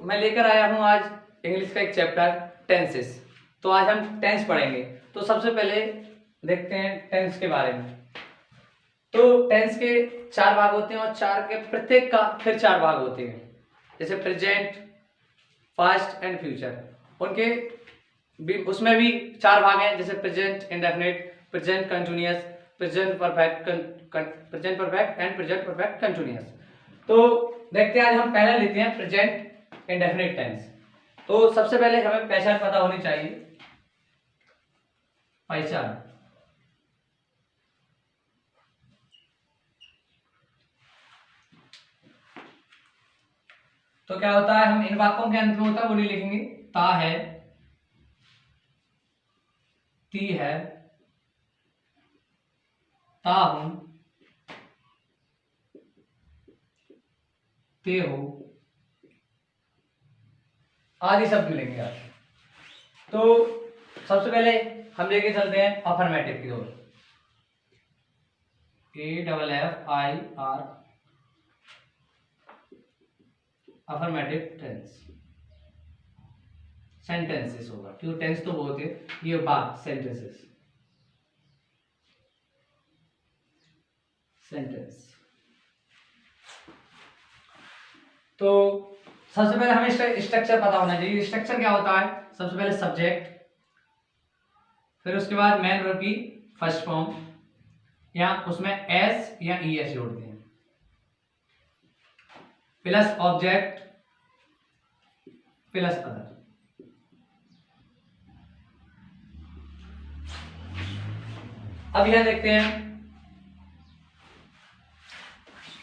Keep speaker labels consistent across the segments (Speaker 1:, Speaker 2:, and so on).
Speaker 1: मैं लेकर आया हूं आज इंग्लिश का एक चैप्टर टेंसेस। तो आज हम टेंस पढ़ेंगे। तो सबसे पहले देखते हैं टेंस के बारे में। तो टेंस के 4 भाग होते हैं और चार के प्रत्येक का फिर 4 भाग होते हैं। जैसे प्रेजेंट, पास्ट एंड फ्यूचर, उनके भी उसमें भी 4 भाग हैं। जैसे present indefinite, present continuous, present perfect and present perfect continuous. तो देखते हैं, आज हम पहले लेते हैं प्रेजेंट इंडेफिनिट टेंस। तो सबसे पहले हमें पहचान पता होनी चाहिए। पहचान तो क्या होता है, हम इन वाक्यों के अंत में होता है वो नहीं लिखेंगे। ता है, ती है, ता हूं, ते हो, आदि शब्द मिलेंगे आज। तो सबसे पहले हम लेके चलते हैं अफर्मेटिव की ओर। AFFIR affirmative tense. सेंटेंसेस होगा क्योंकि टेंस तो बहुत है, ये बात सेंटेंसेस, सेंटेंस। तो सबसे पहले हमें स्ट्रक्चर पता होना चाहिए। स्ट्रक्चर क्या होता है, सबसे पहले सब्जेक्ट, फिर उसके बाद मेन वर्ब की फर्स्ट फॉर्म, या उसमें एस या ईएस जोड़ते हैं, प्लस ऑब्जेक्ट प्लस अदर। अब यह देखते हैं,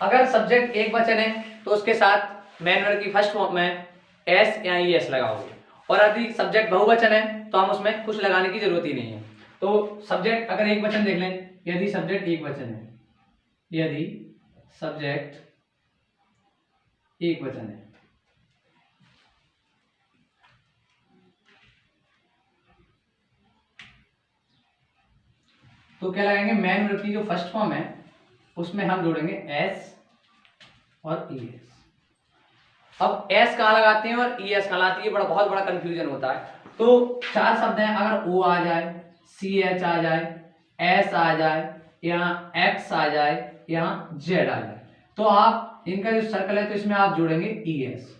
Speaker 1: अगर सब्जेक्ट एक वचन है तो उसके साथ मेन वर्ब की फर्स्ट फॉर्म में एस या ईएस लगाओगे, और यदि सब्जेक्ट बहुवचन है तो हम उसमें कुछ लगाने की जरूरत ही नहीं है। तो सब्जेक्ट अगर एक वचन देख लें, यदि सब्जेक्ट एक वचन है, यदि सब्जेक्ट एक वचन है तो क्या लगाएंगे, मेन वर्ब की जो फर्स्ट फॉर्म है उसमें हम जोड़ेंगे एस और ईएस। अब एस कहाँ लगाते हैं और ईएस कहाँ लगाते हैं, ये बहुत बड़ा कंफ्यूजन होता है। तो 4 शब्द हैं, अगर ओ आ जाए, सी एच आ जाए, एस आ जाए, यहाँ एक्स आ जाए, यहाँ जेड आ जाए, तो आप इनका जो सर्कल है तो इसमें आप जोड़ेंगे ईएस,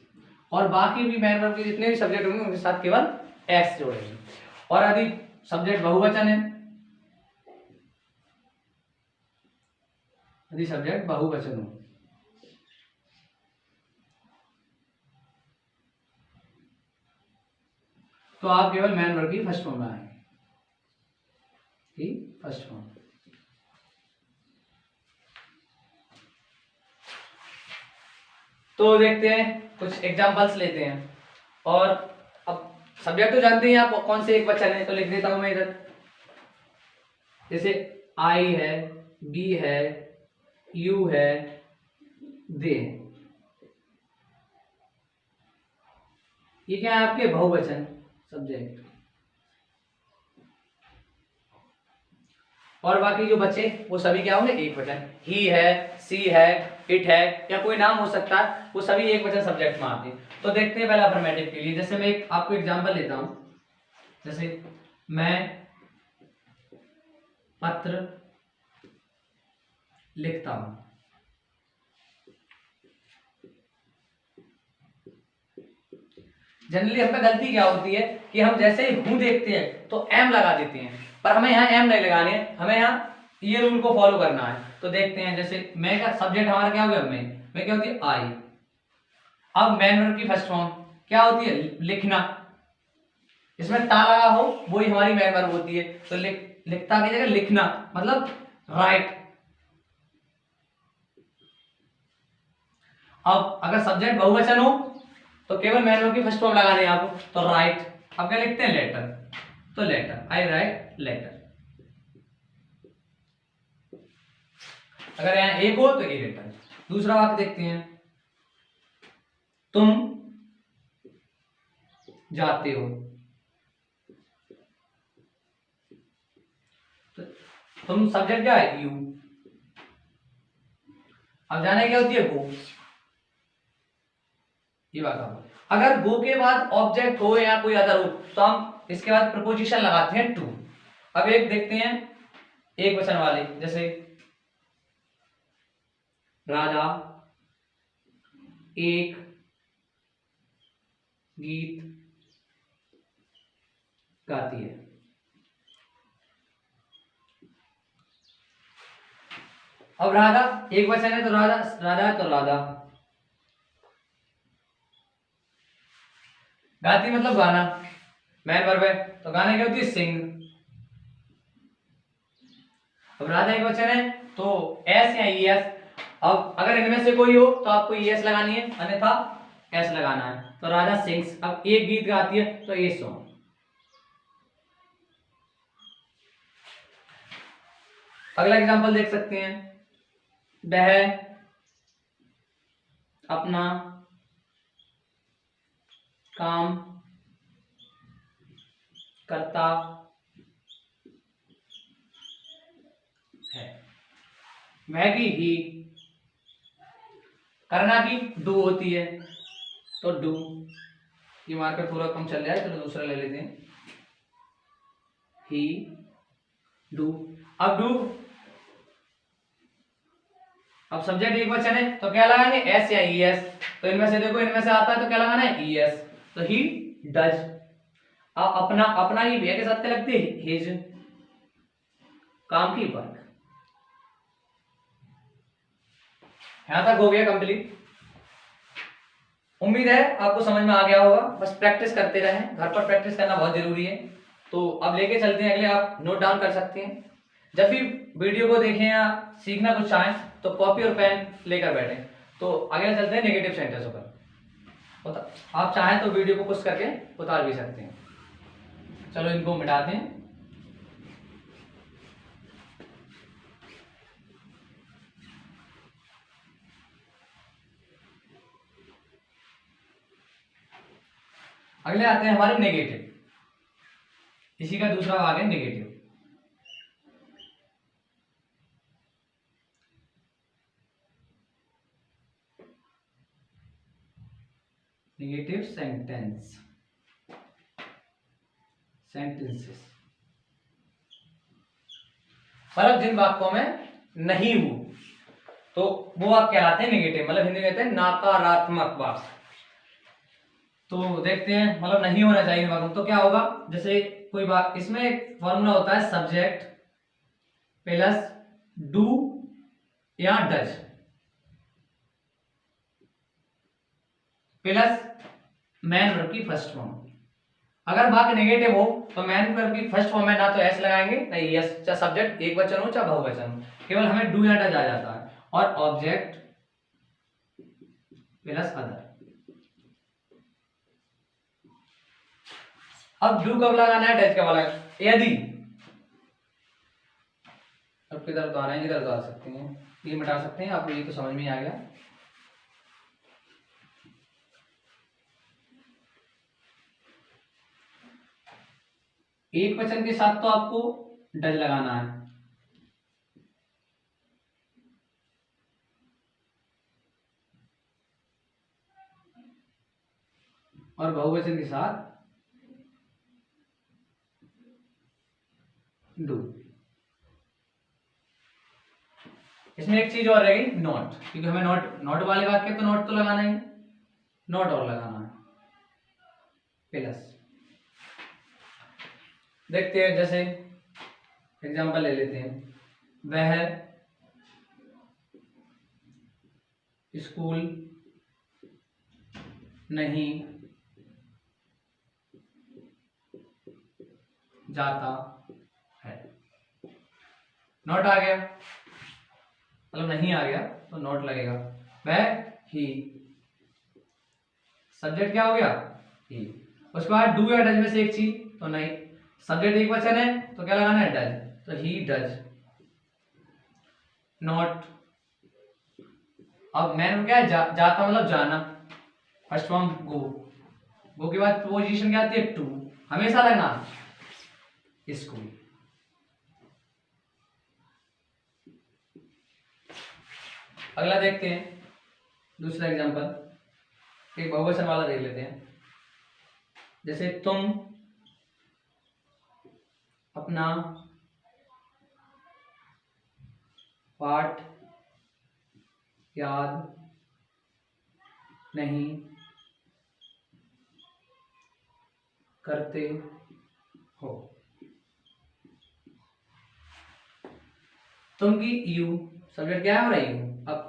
Speaker 1: और बाकी भी मेन वर्ब के जितने भी सब्जेक्ट होंगे उनके साथ केवल एक्स जोड़ेंगे। और यदि सब्जेक्ट बहुवचन है, यदि सब्जेक्ट बहुवचन हो तो आप केवल मेन वर्ब की फर्स्ट फॉर्म में आएंगे, फर्स्ट फॉर्म। तो देखते हैं, कुछ एग्जांपल्स लेते हैं। और अब सब्जेक्ट तो जानते हैं आप कौन से एक वचन है, तो लिख देता हूं मैं इधर। जैसे आई है, बी है, यू है, दे। ये क्या है, आपके बहुवचन सब्जेक्ट। और बाकी जो बच्चे वो सभी क्या होंगे, एक वचन। ही है, सी है, इट है, या कोई नाम हो सकता है, वो सभी एक वचन सब्जेक्ट में आते हैं। तो देखते हैं पहले अफर्मेटिव के लिए। जैसे मैं आपको एग्जांपल लेता हूं, जैसे मैं पत्र लिखता हूं। जनरली हमें गलती क्या होती है कि हम जैसे ही हूं देखते हैं तो एम लगा देते हैं, पर हमें यहाँ एम नहीं लगानी है, हमें यहाँ ये रूल को फॉलो करना है। तो देखते हैं, जैसे मैं का सब्जेक्ट हमारा क्या हो गया, मैं क्या होती है, आई। अब मेन वर्ब की फर्स्ट फॉर्म क्या होती है, लिखना। इसमें ता लगा हो वही हमारी मेन वर्ब होती है। तो लिखता की जगह लिखना, मतलब राइट। अब अगर सब्जेक्ट बहुवचन हो तो केवल मेन वर्ब की फर्स्ट फॉर्म लगानी है आपको, तो राइट। अब क्या लिखते हैं, लेटर, तो लेटर, आई राइट लेटर। अगर यहां एक हो तो ए लेटर। दूसरा वाक्य देखते हैं, तुम जाते हो, तो तुम सब्जेक्ट क्या है, यू। अब जाने क्या होती है, वो, ये बात आप। अगर गो के बाद ऑब्जेक्ट हो या कोई अदर हो तो हम इसके बाद प्रपोजिशन लगाते हैं टू। अब एक देखते हैं एक वचन वाले, जैसे राधा एक गीत गाती है। अब राधा एक वचन है तो राधा, राधा तो राधा, गाती मतलब गाना, मैन वर्ब है तो गाने की होती है सिंग। अब राधा एक वचन है तो एस या ई एस। अब अगर इनमें से कोई हो तो आपको ई एस लगानी है, अन्यथा एस लगाना है। तो राधा सिंग्स, अब एक गीत गाती है तो ए सॉन्ग। अगला एग्जांपल देख सकते हैं, वह अपना काम करता है। वह की ही, करना की डू होती है तो डू। ये मार्कर पूरा कम चल रहा है, चलो दूसरा ले लेते हैं, ही डू। अब डू, अब सब्जेक्ट एक वचन है तो क्या लगाएंगे एस या ई एस। तो इनमें से देखो, इनमें से आता है तो क्या लगाना है ई एस, तो ही डज। अब अपना, अपना ही भैया के साथ क्या लगती है हिज, काम की वर्क। यहां तक हो गया कंप्लीट। उम्मीद है आपको समझ में आ गया होगा, बस प्रैक्टिस करते रहें, घर पर प्रैक्टिस करना बहुत जरूरी है। तो अब लेके चलते हैं अगले, आप नोट डाउन कर सकते हैं। जब भी वीडियो को देखें या सीखना कुछ चाहें तो कॉपी और पेन लेकर बैठें। तो आगे चलते हैं नेगेटिव सेंटेंसों पर। आप चाहें तो वीडियो को पुश करके उतार भी सकते हैं। चलो इनको मिटाते हैं। अगले आते हैं हमारे नेगेटिव, इसी का दूसरा भाग है नेगेटिव। नेगेटिव सेंटेंस, सेंटेंसेस, मतलब जिन वाक्यों में नहीं हूं तो वो वाक्य कहलाते हैं नेगेटिव, मतलब हिंदी में कहते हैं नकारात्मक वाक्य। तो देखते हैं, मतलब नहीं होना चाहिए इन वाक्यों। तो क्या होगा, जैसे कोई बात, इसमें एक फॉर्मूला होता है सब्जेक्ट प्लस डू या डज प्लस मैन वर्ब की फर्स्ट फॉर्म। अगर वाक्य नेगेटिव हो तो मैन वर्ब की फर्स्ट फॉर्म में ना तो एस लगाएंगे ना एस, चाहे सब्जेक्ट एक वचन हो चाहे बहुवचन हो, केवल हमें डू या डज आ जाता है। और ऑब्जेक्ट प्लस अदर। अब डू कब लगाना है, डज कब लगाना है? यदि, अब किधर तो आना है, इधर तो आ सकते हैं, ये मिटा सकते हैं, आपको ये तो समझ में आ गया। एक वचन के साथ तो आपको डज लगाना है, और बहुवचन के साथ डू। इसमें एक चीज और रहेगी, नॉट, क्योंकि हमें नॉट, नॉट वाले वाक्य तो नॉट तो लगाना ही, नॉट और लगाना है प्लस। देखते हैं, जैसे एग्जांपल ले लेते हैं, वह स्कूल नहीं जाता है। नॉट आ गया, मतलब नहीं आ गया तो नॉट लगेगा। वह ही, सब्जेक्ट क्या हो गया ही। उसके बाद डू या डज में से एक चीज तो नहीं, सब्जेक्ट एक वचन है तो क्या लगाना है डज, तो ही डज। नॉट, अब मैन क्या है जाता मतलब जाना, फर्स्ट फॉर्म गो, गो के बाद पोजीशन क्या आती है टू, हमेशा लगना स्कूल। अगला देखते हैं दूसरा एग्जांपल, एक बहुवचन वाला देख लेते हैं। जैसे तुम अपना पाठ याद नहीं करते हो। तुम की यू, सब्जेक्ट क्या है हमारा यू। अब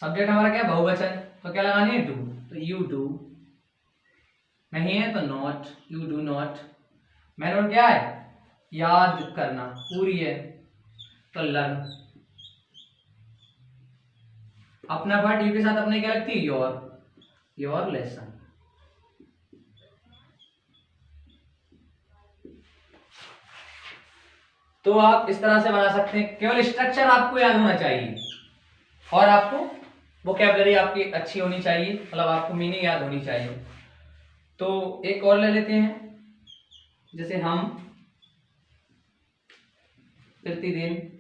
Speaker 1: सब्जेक्ट हमारा क्या है, बहुवचन, तो क्या लगानी है, डू। तो यू डू, नहीं है तो not, you do not. Main verb क्या है, याद करना, पूरी है तो लर्न। अपना पार्ट यू के साथ अपने क्या लगती है, योर लेसन। तो आप इस तरह से बना सकते हैं, केवल स्ट्रक्चर आपको याद होना चाहिए और आपको वोकैबुलरी आपकी अच्छी होनी चाहिए, मतलब आपको मीनिंग याद होनी चाहिए। तो एक और ले लेते हैं, जैसे हम प्रतिदिन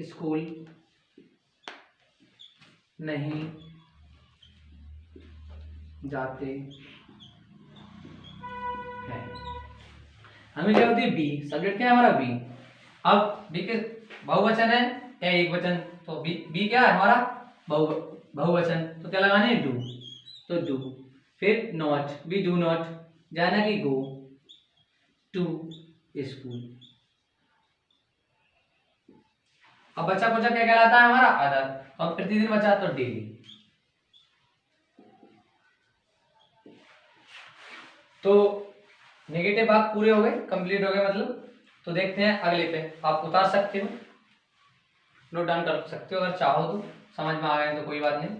Speaker 1: स्कूल नहीं जाते हैं। हमें क्या होती है, बी, सब्जेक्ट क्या है हमारा, बी। अब बी के बहुवचन है या एक वचन, तो बी क्या है हमारा, बहुवचन, तो क्या लगाने हैं, डू। तो डू, फिर नॉट, वी डू नॉट, जाना कि गो टू स्कूल। अब बचा कुचा क्या कहलाता है हमारा, अदर। और प्रतिदिन बचा तो डेली। तो नेगेटिव भाग पूरे हो गए, कंप्लीट हो गए मतलब। तो देखते हैं अगले पे, आप उतार सकते हो, नोट डाउन कर सकते हो अगर चाहो तो, समझ में आ गए तो कोई बात नहीं।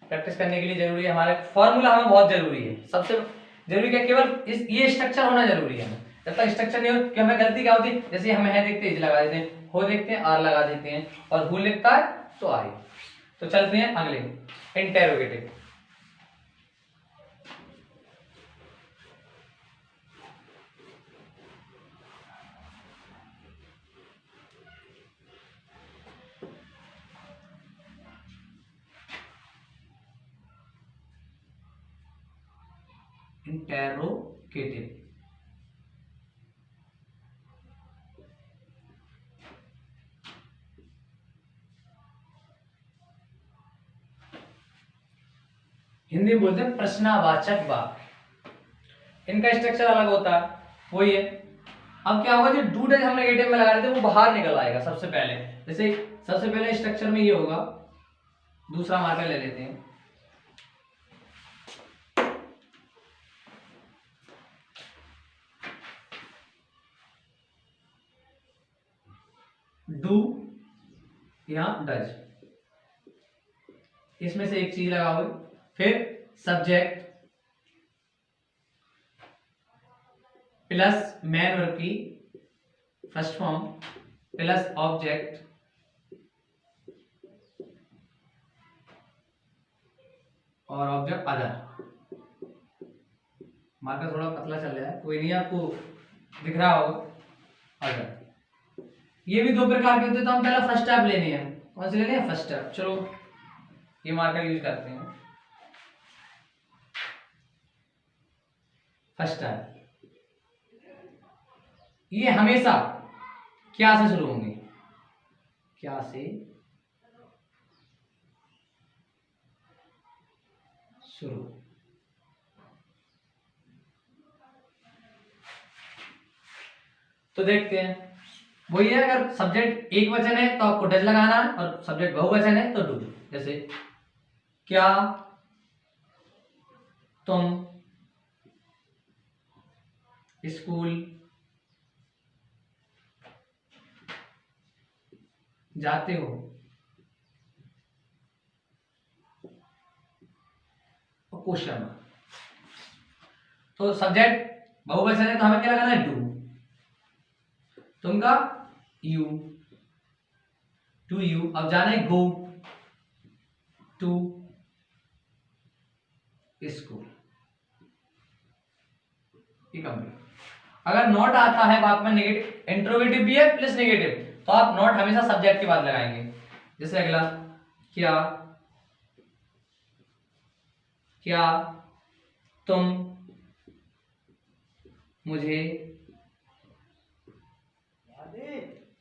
Speaker 1: प्रैक्टिस करने के लिए जरूरी है, हमारे फॉर्मूला हमें बहुत जरूरी है, सबसे जरूरी क्या, केवल ये स्ट्रक्चर होना जरूरी है। जब तक स्ट्रक्चर नहीं हो, कि हमें गलती क्या होती है, जैसे हम है देखते हैं लगा देते हैं, हो देखते हैं आर लगा देते हैं, और हु लिखता है तो आई। तो चलते हैं अगले, इंटेरोगेटिव। इंटेरोगेटिव हिंदी में बोलते हैं प्रश्नवाचक वाक्य। इनका स्ट्रक्चर अलग होता है, वही है। अब क्या होगा, जो डू डज हम नेगेटिव में लगा रहे थे वो बाहर निकल आएगा सबसे पहले। जैसे सबसे पहले स्ट्रक्चर में ये होगा, दूसरा मार्कर ले लेते हैं, डू या डज, इसमें से एक चीज लगाओगे। फिर सब्जेक्ट प्लस मैन वर्ब की फर्स्ट फॉर्म प्लस ऑब्जेक्ट और ऑब्जेक्ट अदर। मार्कर थोड़ा पतला चल रहा है, कोई नहीं, आपको दिख रहा होगा। अदर ये भी दो प्रकार के होते हैं, तो हम पहले फर्स्ट स्टेप लेने हैं। कौन से लेने हैं, फर्स्ट स्टेप। चलो ये मार्कर यूज करते हैं, फर्स्ट स्टेप। ये हमेशा क्या से शुरू होंगे, क्या से शुरू। तो देखते हैं, वही है, अगर सब्जेक्ट एक वचन है तो आपको डज लगाना है, और सब्जेक्ट बहुवचन है तो डू। जैसे क्या तुम स्कूल जाते हो, क्वेश्चन। तो सब्जेक्ट बहुवचन है तो हमें क्या लगाना है, डू। तुमका यू, टू यू। अब जाना है गो टू स्कूल, ये कंप्लीट। अगर नॉट आता है वाक्य में नेगेटिव, इंट्रोगेटिव भी है प्लस नेगेटिव, तो आप नॉट हमेशा सब्जेक्ट के बाद लगाएंगे। जैसे अगला क्या, क्या तुम मुझे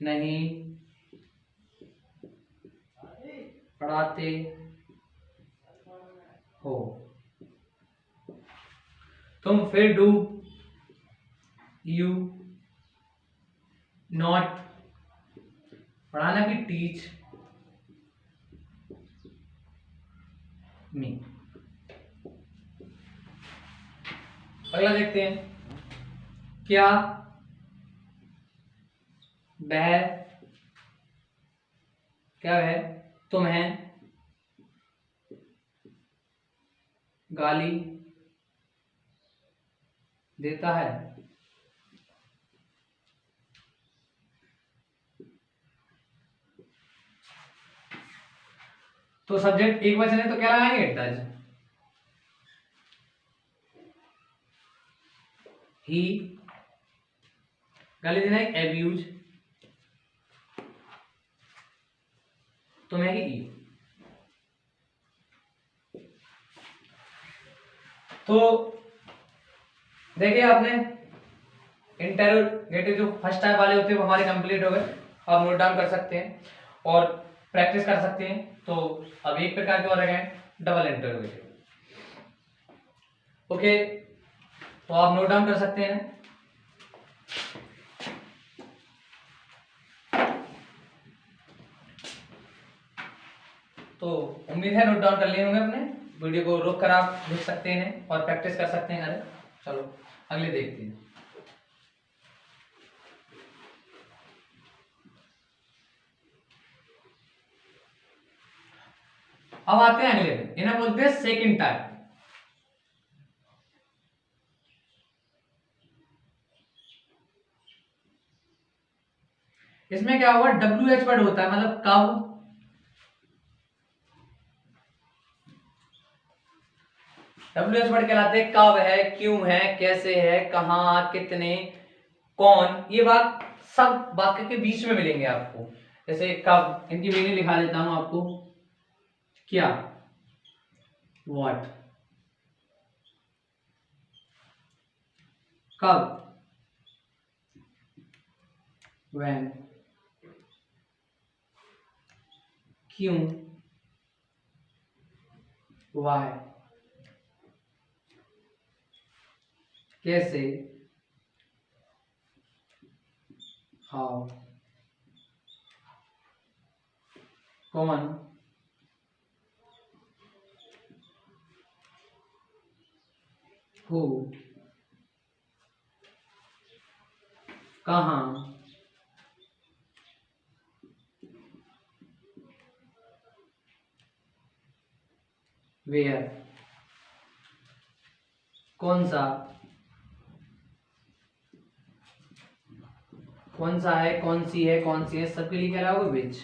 Speaker 1: नहीं पढ़ाते हो। तुम फिर डू यू नॉट, पढ़ाना भी टीच मी। अगला देखते हैं, क्या वह, क्या वह तुम्हें गाली देता है। तो सब्जेक्ट एक वचन है तो क्या लगाएंगे, डज। ही गाली देना है एब्यूज, तुम्हें ही। तो देखिए आपने इंटरोगेटिव जो फर्स्ट टाइप वाले होते हैं वो हमारे कंप्लीट हो गए। आप नोट डाउन कर सकते हैं और प्रैक्टिस कर सकते हैं। तो अब एक प्रकार के और रह गए डबल इंटरोगेटिव। ओके, तो आप नोट डाउन कर सकते हैं। तो उम्मीद है नोट डाउन कर लिए होंगे अपने। वीडियो को रोक कर आप लिख सकते हैं और प्रैक्टिस कर सकते हैं। अरे चलो अगले देखते हैं। अब आते हैं अगले में, इन्हें बोलते हैं सेकंड टाइप। इसमें क्या होगा, WH वर्ड होता है, मतलब कब, WH वर्ड कहलाते हैं कब है, क्यों है, कैसे है, कहाँ, कितने, कौन। ये बात सब वाक्य के बीच में मिलेंगे आपको। जैसे कब, इनकी मीनिंग लिखा देता हूं आपको। क्या, व्हाट, कब, व्हेन, क्यों, व्हाई, कैसे, हाउ, कौन, हु, कहाँ, वेयर, कौन सा, कौन सा है, कौन सी है, कौन सी है, सबके लिए क्या रहा होगा विच।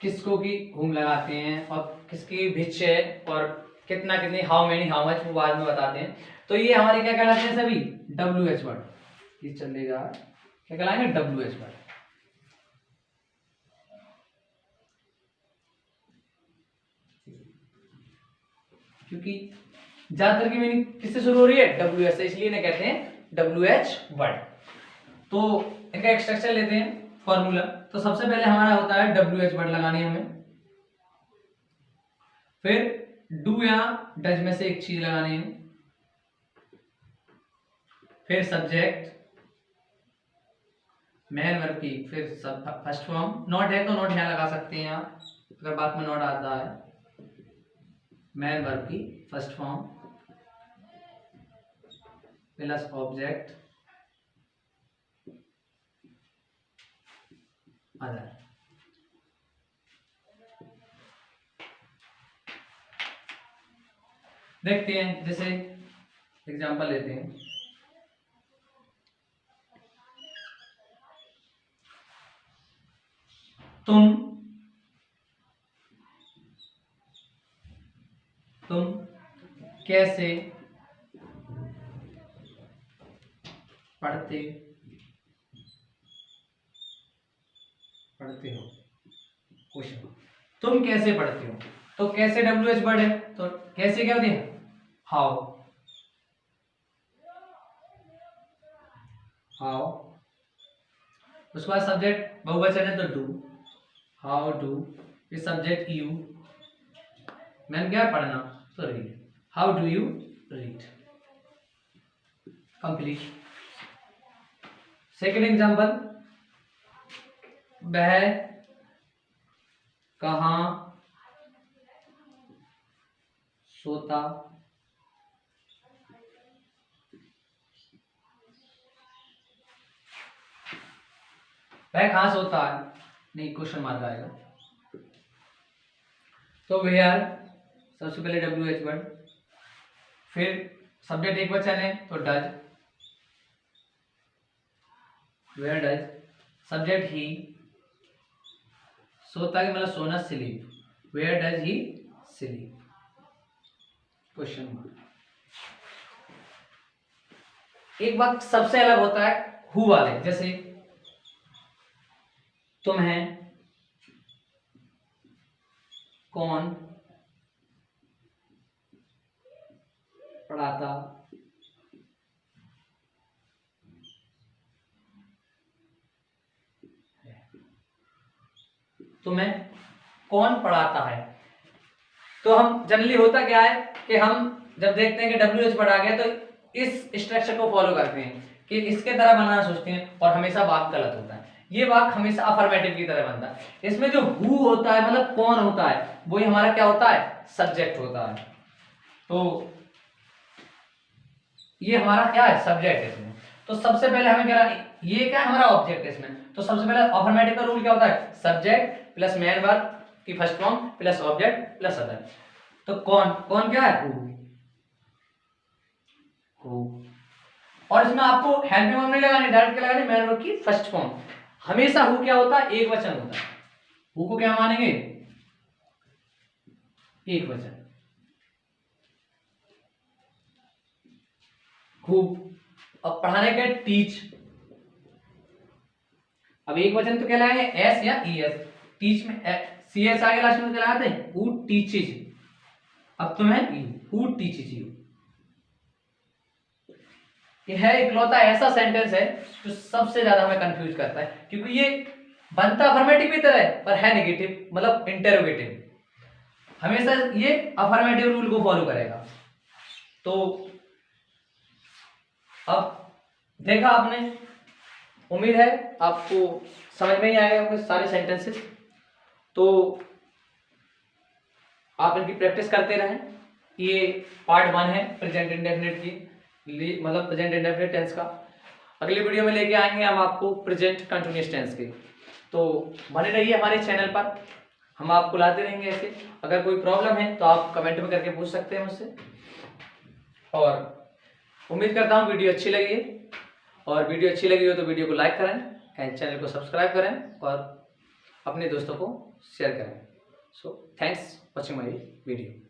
Speaker 1: किसको की whom लगाते हैं और किसकी विच है और कितना, कितनी, हाउ मेनी, हाउ मच, वो बाद में बताते हैं। तो ये हमारे क्या कहलाते हैं सभी, WH वर्ड। ये चलेगा, क्या कहलाएंगे, WH वर्ड। क्योंकि ज्यादातर की मीनिंग किससे शुरू हो रही है, WH से, इसलिए इन्हें कहते हैं WH वर्ड। तो इनका एक स्ट्रक्चर लेते हैं, फॉर्मूला। तो सबसे पहले हमारा होता है WH वर्ड लगानी है हमें, फिर डू या डज में से एक चीज लगानी है, फिर सब्जेक्ट, मेन वर्ब की फिर सब फर्स्ट फॉर्म। नॉट है तो नॉट यहाँ लगा सकते हैं आप, अगर बात में नॉट आता है। मेन वर्ब की first form plus object other. देखते हैं, जैसे एग्जांपल लेते हैं। तुम कैसे पढ़ते पढ़ते हो? क्वेश्चन, तुम कैसे पढ़ते हो? तो कैसे WH वर्ड है, तो कैसे क्या होती है? हाउ। हाउ, उसके बाद सब्जेक्ट बहुवचन है तो डू, हाउ डू, ये सब्जेक्ट यू, मैंने क्या पढ़ना, तो read, how do you read, complete. Second example, वह कहाँ सोता वह कहाँ सोता है, नहीं क्वेश्चन मार्क आएगा। तो वेयर, सबसे पहले WH वर्ड, फिर सब्जेक्ट एक वचन है तो does, where does, subject he, सोता के मतलब सोना, sleep, where does he sleep, question mark. एक बात सबसे अलग होता है हु वाले, जैसे तुम्हें कौन पढ़ाता है, तुम्हें कौन पढ़ाता है। तो हम जनरली होता क्या है कि हम जब देखते हैं कि WH पढ़ा गया तो इस स्ट्रक्चर को फॉलो करते हैं कि इसके तरह बनाना सोचते हैं और हमेशा वाक्य गलत होता है। ये वाक्य हमेशा अफर्मेटिव की तरह बनता है। इसमें जो हु होता है मतलब कौन होता है, वो ही हमारा क्या होता है, सब्जेक्ट होता है। तो ये हमारा क्या है, सब्जेक्ट है इसमें। तो सबसे पहले हमें क्या, ये क्या है हमारा ऑब्जेक्ट है इसमें। तो सबसे पहले अफर्मेटिव का रूल क्या होता है, सब्जेक्ट प्लस मेन वर्ब की first form plus object plus other. तो कौन, कौन क्या है, हु। और इसमें आपको हेल्पिंग वर्ब नहीं लगानी, डायरेक्ट क्या लगानी, मेन वर्ब की फर्स्ट फॉर्म। हमेशा हु क्या होता है, एक वचन होता है। हु को क्या मानेंगे, एक वचन। हु। अब पढ़ाने के टीच, अब एक वचन तो क्या लगाएंगे, एस या ES। टीच में CS आगे लास्ट में क्या लगाते हैं, हु टीचेज। अब तुम्हें हु टीचेज यू। यह इकलौता ऐसा सेंटेंस है जो सबसे ज्यादा हमें कंफ्यूज करता है, क्योंकि ये बनता अफर्मेटिव की तरह है पर है नेगेटिव, मतलब इंटेरोगेटिव। हमेशा ये अफर्मेटिव रूल को फॉलो करेगा। तो अब देखा आपने, उम्मीद है आपको समझ में ही आएगा होंगे सारे सेंटेंसेस। तो आप इनकी प्रैक्टिस करते रहें। ये पार्ट 1 है प्रेजेंट इंडेफिनिट की, मतलब प्रेजेंट इंडेफिनिट टेंस का। अगली वीडियो में लेके आएंगे हम आपको प्रेजेंट कंटिन्यूअस टेंस के। तो बने रहिए हमारे चैनल पर, हम आपको लाते रहेंगे ऐसे। अगर कोई प्रॉब्लम है तो आप कमेंट में करके पूछ सकते हैं मुझसे। और उम्मीद करता हूँ वीडियो अच्छी लगी है, और वीडियो अच्छी लगी हो तो वीडियो को लाइक करें एंड चैनल को सब्सक्राइब करें और अपने दोस्तों को शेयर करें। So thanks watching my video.